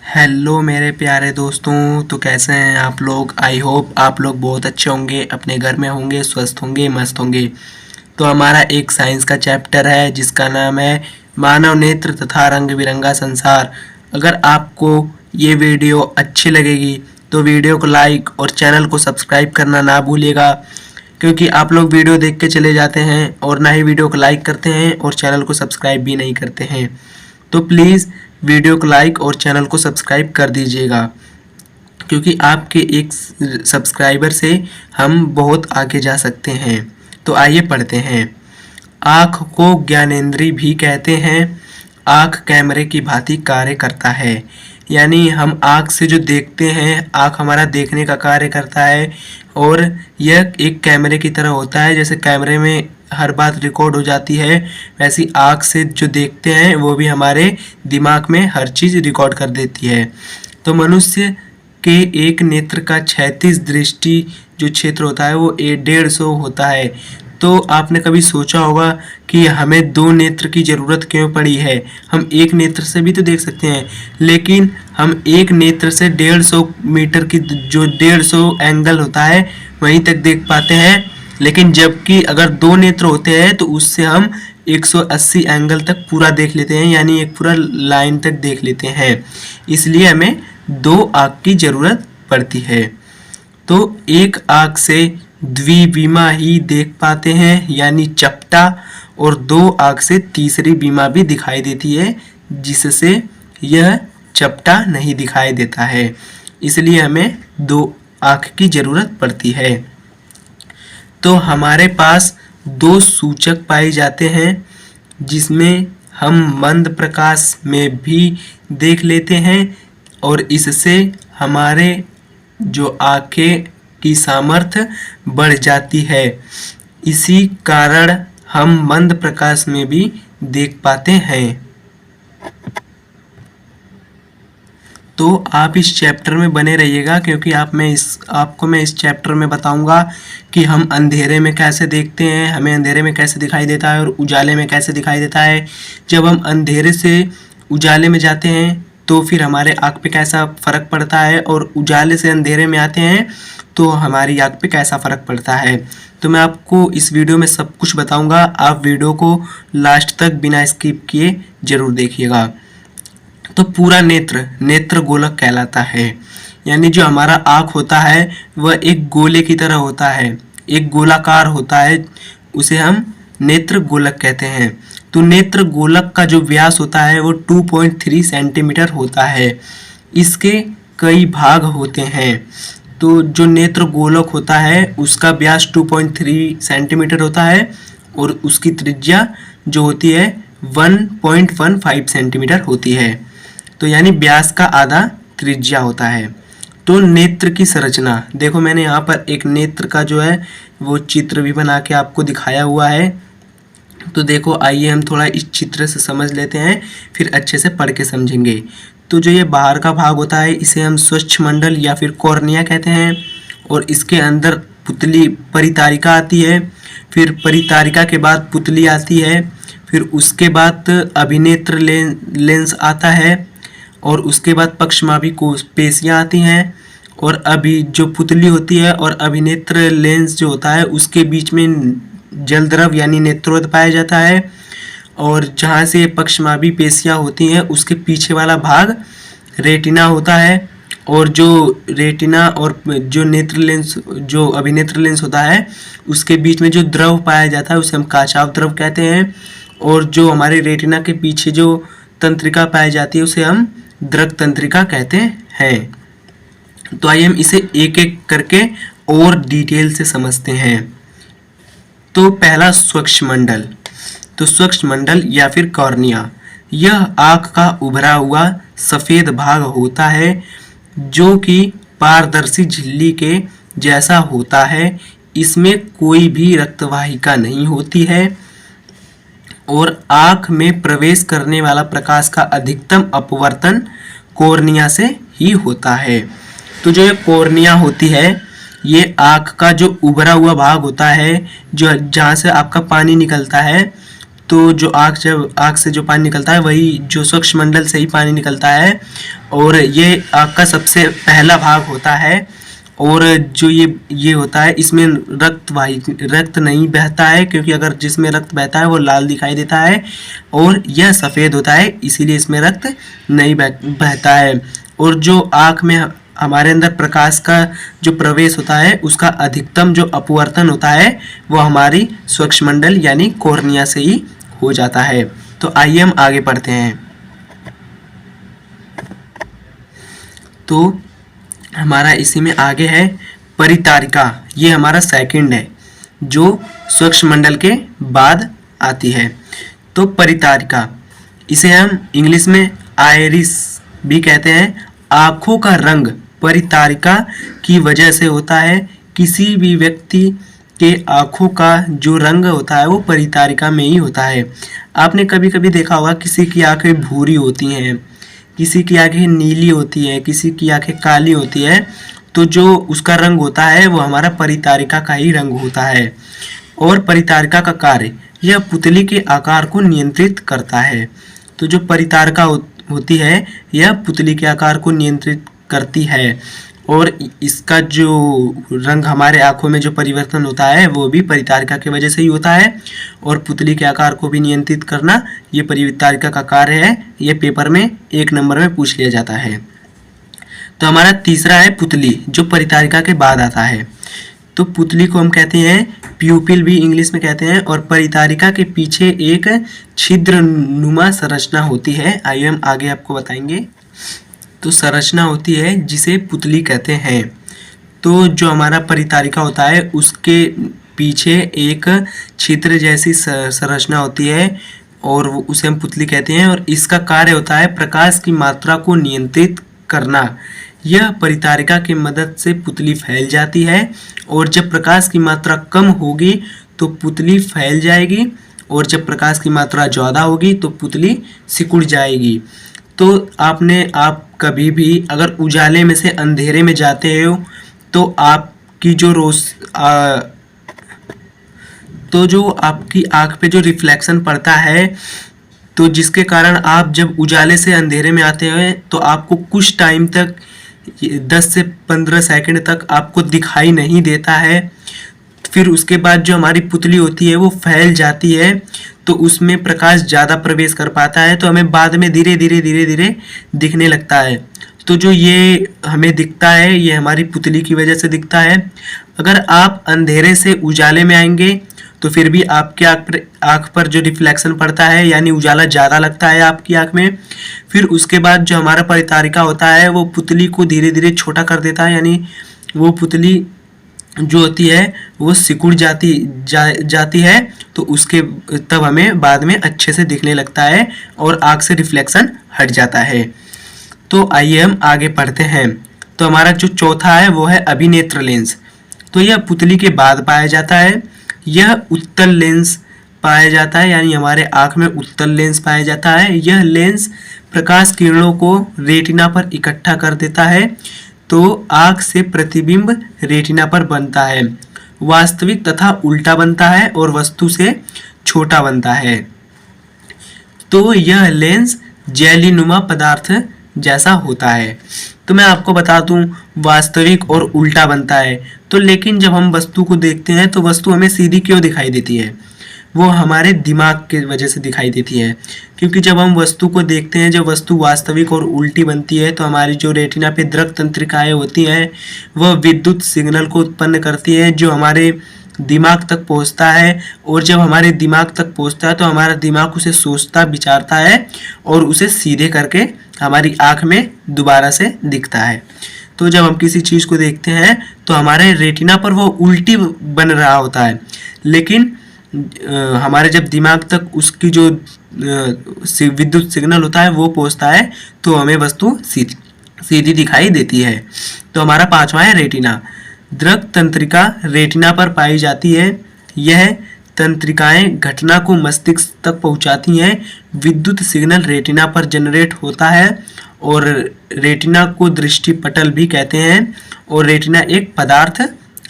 Hello मेरे प्यारे दोस्तों, तो कैसे हैं आप लोग। आई होप आप लोग बहुत अच्छे होंगे, अपने घर में होंगे, स्वस्थ होंगे, मस्त होंगे। तो हमारा एक साइंस का चैप्टर है जिसका नाम है मानव नेत्र तथा रंग बिरंगा संसार। अगर आपको ये वीडियो अच्छी लगेगी तो वीडियो को लाइक और चैनल को सब्सक्राइब करना ना भूलिएगा, क्योंकि आप लोग वीडियो देख के चले जाते हैं और ना ही वीडियो को लाइक करते हैं और चैनल को सब्सक्राइब भी नहीं करते हैं। तो प्लीज़ वीडियो को लाइक और चैनल को सब्सक्राइब कर दीजिएगा, क्योंकि आपके एक सब्सक्राइबर से हम बहुत आगे जा सकते हैं। तो आइए पढ़ते हैं। आँख को ज्ञानेंद्रिय भी कहते हैं। आँख कैमरे की भांति कार्य करता है, यानी हम आँख से जो देखते हैं, आँख हमारा देखने का कार्य करता है और यह एक कैमरे की तरह होता है। जैसे कैमरे में हर बात रिकॉर्ड हो जाती है, वैसी आँख से जो देखते हैं वो भी हमारे दिमाग में हर चीज़ रिकॉर्ड कर देती है। तो मनुष्य के एक नेत्र का क्षैतिज दृष्टि जो क्षेत्र होता है वो 150 होता है। तो आपने कभी सोचा होगा कि हमें दो नेत्र की ज़रूरत क्यों पड़ी है। हम एक नेत्र से भी तो देख सकते हैं, लेकिन हम एक नेत्र से 150 मीटर की जो 150 एंगल होता है वहीं तक देख पाते हैं। लेकिन जबकि अगर दो नेत्र होते हैं तो उससे हम 180 एंगल तक पूरा देख लेते हैं, यानी एक पूरा लाइन तक देख लेते हैं। इसलिए हमें दो आँख की ज़रूरत पड़ती है। तो एक आँख से द्विबीमा ही देख पाते हैं, यानी चपटा, और दो आँख से तीसरी बीमा भी दिखाई देती है, जिससे यह चपटा नहीं दिखाई देता है। इसलिए हमें दो आँख की ज़रूरत पड़ती है। तो हमारे पास दो सूचक पाए जाते हैं, जिसमें हम मंद प्रकाश में भी देख लेते हैं और इससे हमारे जो आँखें की सामर्थ्य बढ़ जाती है। इसी कारण हम मंद प्रकाश में भी देख पाते हैं। तो आप इस चैप्टर में बने रहिएगा, क्योंकि आपको मैं इस चैप्टर में बताऊंगा कि हम अंधेरे में कैसे देखते हैं, हमें अंधेरे में कैसे दिखाई देता है और उजाले में कैसे दिखाई देता है। जब हम अंधेरे से उजाले में जाते हैं तो फिर हमारे आँख पे कैसा फ़र्क पड़ता है, और उजाले से अंधेरे में आते हैं तो हमारी आँख पे कैसा फ़र्क पड़ता है। तो मैं आपको इस वीडियो में सब कुछ बताऊँगा। आप वीडियो को लास्ट तक बिना स्किप किए ज़रूर देखिएगा। तो पूरा नेत्र गोलक कहलाता है, यानी जो हमारा आँख होता है वह एक गोले की तरह होता है, एक गोलाकार होता है, उसे हम नेत्र गोलक कहते हैं। तो नेत्र गोलक का जो व्यास होता है वो 2.3 सेंटीमीटर होता है। इसके कई भाग होते हैं। तो जो नेत्र गोलक होता है उसका व्यास 2.3 सेंटीमीटर होता है और उसकी त्रिज्या जो होती है 1.15 सेंटीमीटर होती है। तो यानी व्यास का आधा त्रिज्या होता है। तो नेत्र की संरचना देखो, मैंने यहाँ पर एक नेत्र का जो है वो चित्र भी बना के आपको दिखाया हुआ है। तो देखो, आइए हम थोड़ा इस चित्र से समझ लेते हैं, फिर अच्छे से पढ़ के समझेंगे। तो जो ये बाहर का भाग होता है इसे हम स्वच्छमंडल या फिर कॉर्निया कहते हैं, और इसके अंदर पुतली परितारिका आती है, फिर परितारिका के बाद पुतली आती है, फिर उसके बाद अभिनेत्र लेंस आता है, और उसके बाद पक्षमापी पेशियाँ आती हैं, और अभी जो पुतली होती है और अभिनेत्र लेंस जो होता है उसके बीच में जल द्रव यानी नेत्रोद पाया जाता है। और जहाँ से पक्षमापी पेशियाँ होती हैं उसके पीछे वाला भाग रेटिना होता है, और जो रेटिना और जो नेत्र लेंस जो अभिनेत्र लेंस होता है उसके बीच में जो द्रव पाया जाता है उसे हम काचाव द्रव कहते हैं, और जो हमारे रेटिना के पीछे जो तंत्रिका पाई जाती है उसे हम द्रग तंत्रिका कहते हैं। तो आइए हम इसे एक एक करके और डिटेल से समझते हैं। तो पहला स्वच्छमंडल। तो स्वच्छमंडल या फिर कॉर्निया, यह आँख का उभरा हुआ सफ़ेद भाग होता है जो कि पारदर्शी झिल्ली के जैसा होता है। इसमें कोई भी रक्तवाहिका नहीं होती है और आँख में प्रवेश करने वाला प्रकाश का अधिकतम अपवर्तन कॉर्निया से ही होता है। तो जो ये कॉर्निया होती है ये आँख का जो उभरा हुआ भाग होता है, जो जहाँ से आपका पानी निकलता है, तो जो आँख से जो पानी निकलता है वही जो स्वच्छमंडल से ही पानी निकलता है, और ये आँख का सबसे पहला भाग होता है। और जो ये होता है, इसमें रक्त नहीं बहता है, क्योंकि अगर जिसमें रक्त बहता है वो लाल दिखाई देता है, और यह सफ़ेद होता है, इसीलिए इसमें रक्त नहीं बहता है। और जो आँख में हमारे अंदर प्रकाश का जो प्रवेश होता है, उसका अधिकतम जो अपवर्तन होता है वो हमारी स्वच्छमंडल यानी कॉर्निया से ही हो जाता है। तो आइए हम आगे पढ़ते हैं। तो हमारा इसी में आगे है परितारिका, ये हमारा सेकंड है जो स्वच्छमंडल के बाद आती है। तो परितारिका, इसे हम इंग्लिश में आयरिस भी कहते हैं। आँखों का रंग परितारिका की वजह से होता है। किसी भी व्यक्ति के आँखों का जो रंग होता है वो परितारिका में ही होता है। आपने कभी कभी देखा होगा किसी की आँखें भूरी होती हैं, किसी की आँखें नीली होती है, किसी की आँखें काली होती है, तो जो उसका रंग होता है वो हमारा परितारिका का ही रंग होता है। और परितारिका का कार्य, यह पुतली के आकार को नियंत्रित करता है। तो जो परितारिका होती है यह पुतली के आकार को नियंत्रित करती है, और इसका जो रंग हमारे आँखों में जो परिवर्तन होता है वो भी परितारिका की वजह से ही होता है। और पुतली के आकार को भी नियंत्रित करना ये परितारिका का कार्य है। ये पेपर में 1 नंबर में पूछ लिया जाता है। तो हमारा तीसरा है पुतली, जो परितारिका के बाद आता है। तो पुतली को हम कहते हैं प्यूपिल भी इंग्लिश में कहते हैं, और परितारिका के पीछे एक छिद्र नुमा संरचना होती है। आइए हम आगे आपको बताएंगे। तो संरचना होती है जिसे पुतली कहते हैं। तो जो हमारा परितारिका होता है उसके पीछे एक छिद्र जैसी संरचना होती है, और उसे हम पुतली कहते हैं। और इसका कार्य होता है प्रकाश की मात्रा को नियंत्रित करना। यह परितारिका की मदद से पुतली फैल जाती है, और जब प्रकाश की मात्रा कम होगी तो पुतली फैल जाएगी, और जब प्रकाश की मात्रा ज़्यादा होगी तो पुतली सिकुड़ जाएगी। तो आप कभी भी अगर उजाले में से अंधेरे में जाते हो तो आपकी जो आपकी आँख पे जो रिफ्लेक्शन पड़ता है, तो जिसके कारण आप जब उजाले से अंधेरे में आते हैं तो आपको कुछ टाइम तक 10 से 15 सेकंड तक आपको दिखाई नहीं देता है। फिर उसके बाद जो हमारी पुतली होती है वो फैल जाती है, तो उसमें प्रकाश ज़्यादा प्रवेश कर पाता है, तो हमें बाद में धीरे धीरे दिखने लगता है। तो जो ये हमें दिखता है ये हमारी पुतली की वजह से दिखता है। अगर आप अंधेरे से उजाले में आएंगे तो फिर भी आपके आँख पर जो रिफ्लेक्शन पड़ता है यानी उजाला ज़्यादा लगता है आपकी आँख में। फिर उसके बाद जो हमारा परितारिका होता है वो पुतली को धीरे धीरे छोटा कर देता है, यानी वो पुतली जो होती है वो सिकुड़ जाती है, तो उसके तब हमें बाद में अच्छे से दिखने लगता है और आँख से रिफ्लेक्शन हट जाता है। तो आइए हम आगे पढ़ते हैं। तो हमारा जो चौथा है वो है अभिनेत्र लेंस। तो यह पुतली के बाद पाया जाता है। यह उत्तल लेंस पाया जाता है, यानी हमारे आँख में उत्तल लेंस पाया जाता है। यह लेंस प्रकाश किरणों को रेटिना पर इकट्ठा कर देता है, तो आँख से प्रतिबिंब रेटिना पर बनता है, वास्तविक तथा उल्टा बनता है और वस्तु से छोटा बनता है। तो यह लेंस जेलीनुमा पदार्थ जैसा होता है। तो मैं आपको बता दूं वास्तविक और उल्टा बनता है, तो लेकिन जब हम वस्तु को देखते हैं तो वस्तु हमें सीधी क्यों दिखाई देती है? वो हमारे दिमाग के वजह से दिखाई देती है, क्योंकि जब हम वस्तु को देखते हैं, जब वस्तु वास्तविक और उल्टी बनती है तो हमारी जो रेटिना पे दृक तंत्रिकाएं होती हैं वह विद्युत सिग्नल को उत्पन्न करती है जो हमारे दिमाग तक पहुंचता है, और जब हमारे दिमाग तक पहुंचता है तो हमारा दिमाग उसे सोचता विचारता है और उसे सीधे करके हमारी आँख में दोबारा से दिखता है। तो जब हम किसी चीज़ को देखते हैं तो हमारे रेटिना पर वो उल्टी बन रहा होता है, लेकिन हमारे जब दिमाग तक उसकी जो विद्युत सिग्नल होता है वो पहुंचता है तो हमें वस्तु सीधी दिखाई देती है। तो हमारा पांचवा है रेटिना। दृक तंत्रिका रेटिना पर पाई जाती है। यह तंत्रिकाएं घटना को मस्तिष्क तक पहुंचाती हैं। विद्युत सिग्नल रेटिना पर जनरेट होता है और रेटिना को दृष्टि पटल भी कहते हैं, और रेटिना एक पदार्थ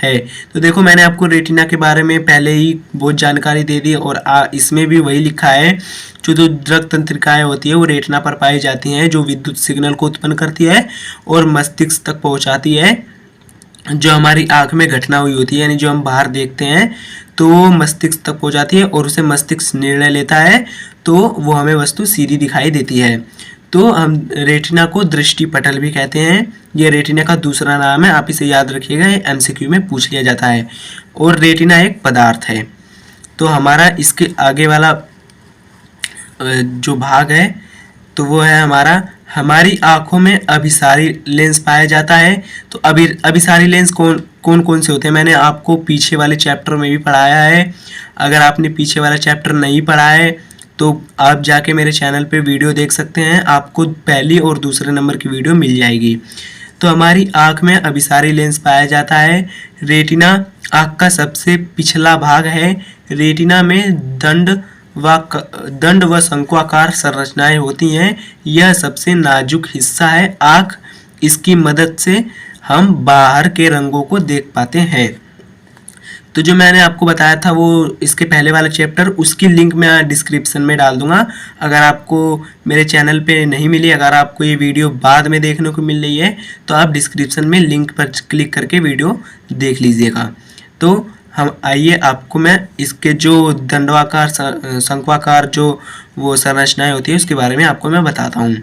है। तो देखो मैंने आपको रेटिना के बारे में पहले ही बहुत जानकारी दे दी और इसमें भी वही लिखा है, जो द्रक तंत्रिकाएं होती है वो रेटिना पर पाई जाती हैं, जो विद्युत सिग्नल को उत्पन्न करती है और मस्तिष्क तक पहुंचाती है। जो हमारी आंख में घटना हुई होती है, यानी जो हम बाहर देखते हैं, तो वो मस्तिष्क तक पहुंचाती है और उसे मस्तिष्क निर्णय लेता है, तो वो हमें वस्तु सीधी दिखाई देती है। तो हम रेटिना को दृष्टि पटल भी कहते हैं। ये रेटिना का दूसरा नाम है, आप इसे याद रखिएगा, ये एमसीक्यू में पूछ लिया जाता है। और रेटिना एक पदार्थ है। तो हमारा इसके आगे वाला जो भाग है तो वो है हमारी आंखों में अभिसारी लेंस पाया जाता है। तो अभिसारी लेंस कौन से होते हैं, मैंने आपको पीछे वाले चैप्टर में भी पढ़ाया है। अगर आपने पीछे वाला चैप्टर नहीं पढ़ा है तो आप जाके मेरे चैनल पे वीडियो देख सकते हैं, आपको पहली और दूसरे नंबर की वीडियो मिल जाएगी। तो हमारी आँख में अभिसारी लेंस पाया जाता है। रेटिना आँख का सबसे पिछला भाग है। रेटिना में दंड व शंक्वाकार संरचनाएं होती हैं। यह सबसे नाजुक हिस्सा है आँख, इसकी मदद से हम बाहर के रंगों को देख पाते हैं। तो जो मैंने आपको बताया था वो इसके पहले वाला चैप्टर, उसकी लिंक मैं डिस्क्रिप्शन में डाल दूंगा। अगर आपको मेरे चैनल पे नहीं मिली, अगर आपको ये वीडियो बाद में देखने को मिल रही है तो आप डिस्क्रिप्शन में लिंक पर क्लिक करके वीडियो देख लीजिएगा। तो हम आइए आपको मैं इसके जो दंडवाकार शंक्वाकार जो वो संरचनाएं होती है उसके बारे में आपको मैं बताता हूँ।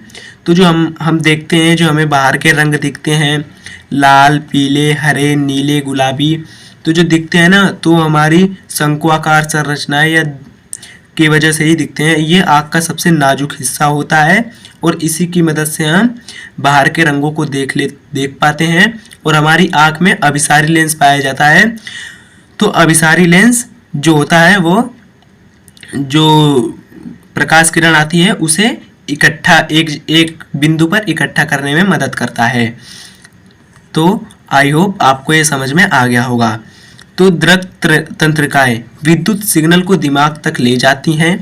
तो जो हम देखते हैं, जो हमें बाहर के रंग दिखते हैं, लाल, पीले, हरे, नीले, गुलाबी, तो जो दिखते हैं ना, तो हमारी शंक्वाकार संरचनाएं या की वजह से ही दिखते हैं। ये आँख का सबसे नाजुक हिस्सा होता है और इसी की मदद से हम बाहर के रंगों को देख पाते हैं। और हमारी आँख में अभिसारी लेंस पाया जाता है। तो अभिसारी लेंस जो होता है वो जो प्रकाश किरण आती है उसे इकट्ठा एक बिंदु पर इकट्ठा करने में मदद करता है। तो आई होप आपको ये समझ में आ गया होगा। तो द्रक तंत्रिकाएं विद्युत सिग्नल को दिमाग तक ले जाती हैं।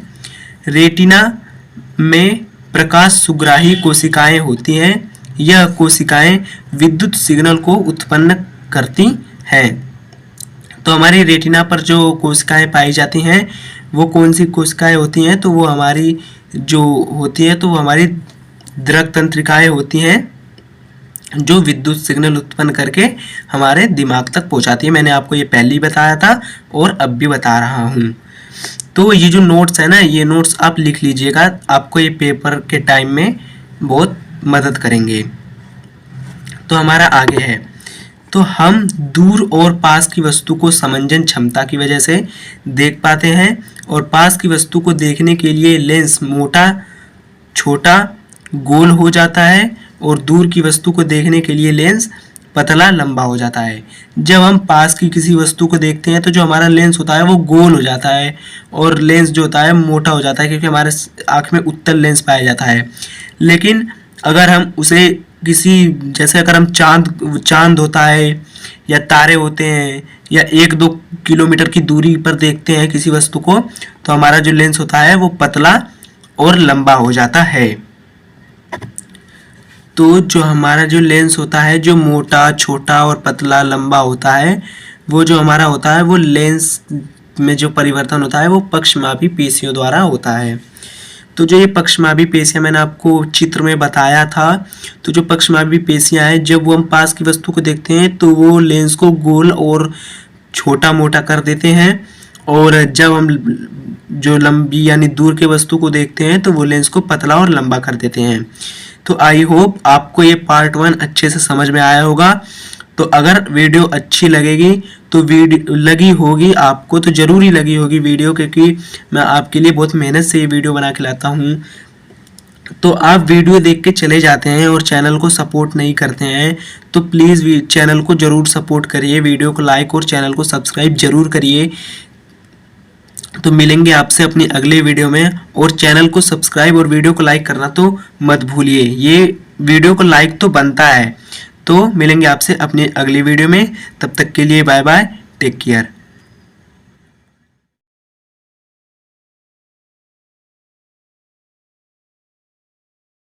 रेटिना में प्रकाश सुग्राही कोशिकाएं होती हैं। यह कोशिकाएं विद्युत सिग्नल को उत्पन्न करती हैं। तो हमारी रेटिना पर जो कोशिकाएं पाई जाती हैं वो कौन सी कोशिकाएं होती हैं, तो वो हमारी जो होती है तो वो हमारी द्रक तंत्रिकाएं होती हैं, जो विद्युत सिग्नल उत्पन्न करके हमारे दिमाग तक पहुंचाती है। मैंने आपको ये पहले ही बताया था और अब भी बता रहा हूँ। तो ये जो नोट्स है ना, ये नोट्स आप लिख लीजिएगा, आपको ये पेपर के टाइम में बहुत मदद करेंगे। तो हमारा आगे है, तो हम दूर और पास की वस्तु को समंजन क्षमता की वजह से देख पाते हैं। और पास की वस्तु को देखने के लिए लेंस मोटा, छोटा, गोल हो जाता है और दूर की वस्तु को देखने के लिए लेंस पतला, लंबा हो जाता है। जब हम पास की किसी वस्तु को देखते हैं तो जो हमारा लेंस होता है वो गोल हो जाता है और लेंस जो होता है मोटा हो जाता है, क्योंकि हमारे आँख में उत्तल लेंस पाया जाता है। लेकिन अगर हम उसे जैसे अगर हम चांद होता है या तारे होते हैं या 1-2 किलोमीटर की दूरी पर देखते हैं किसी वस्तु को, तो हमारा जो लेंस होता है वो पतला और लंबा हो जाता है। तो जो हमारा जो लेंस होता है, जो मोटा, छोटा और पतला, लंबा होता है, वो जो हमारा होता है वो लेंस में जो परिवर्तन होता है वो पक्षमापी पेशियों द्वारा होता है। तो जो ये पक्षमापी पेशियां मैंने आपको चित्र में बताया था, तो जो पक्षमापी पेशियां हैं, जब वो हम पास की वस्तु को देखते हैं तो वो लेंस को गोल और छोटा मोटा कर देते हैं, और जब हम जो लंबी यानी दूर के वस्तु को देखते हैं तो वो लेंस को पतला और लंबा कर देते हैं। तो आई होप आपको ये पार्ट 1 अच्छे से समझ में आया होगा। तो अगर वीडियो अच्छी लगेगी तो लगी होगी आपको, तो ज़रूर ही लगी होगी वीडियो, क्योंकि मैं आपके लिए बहुत मेहनत से ये वीडियो बना के लाता हूँ। तो आप वीडियो देख के चले जाते हैं और चैनल को सपोर्ट नहीं करते हैं, तो प्लीज़ चैनल को ज़रूर सपोर्ट करिए, वीडियो को लाइक और चैनल को सब्सक्राइब ज़रूर करिए। तो मिलेंगे आपसे अपनी अगले वीडियो में, और चैनल को सब्सक्राइब और वीडियो को लाइक करना तो मत भूलिए, ये वीडियो को लाइक तो बनता है। तो मिलेंगे आपसे अपनी अगली वीडियो में, तब तक के लिए बाय बाय, टेक केयर।